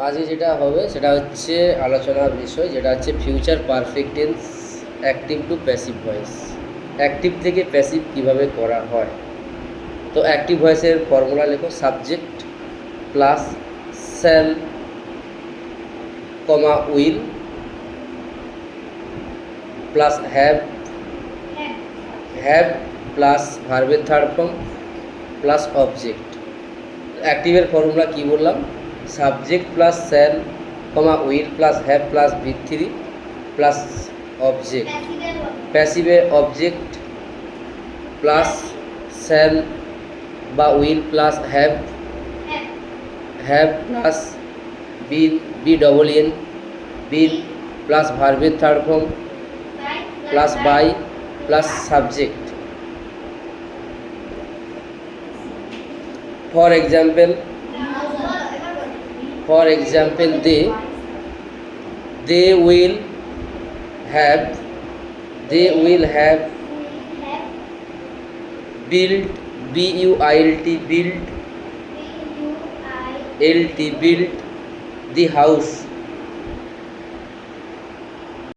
আজকে যেটা হবে সেটা হচ্ছে আলোচনার বিষয়, যেটা হচ্ছে future perfect tense active to passive voice. Active থেকে প্যাসিভ কিভাবে করা হয়। তো অ্যাক্টিভ ভয়েসের ফর্মুলা লেখো, subject plus shall comma will plus have plus ভার্বের থার্ড ফর্ম প্লাস অবজেক্ট। অ্যাক্টিভের ফর্মুলা কি বললাম, subject plus shall comma will plus have plus V3 plus object. প্যাসিভে অবজেক্ট প্লাস শ্যাল বা will plus have plus BEEN বিল plus ভার্বের third form plus by plus subject. For example they will have built built the house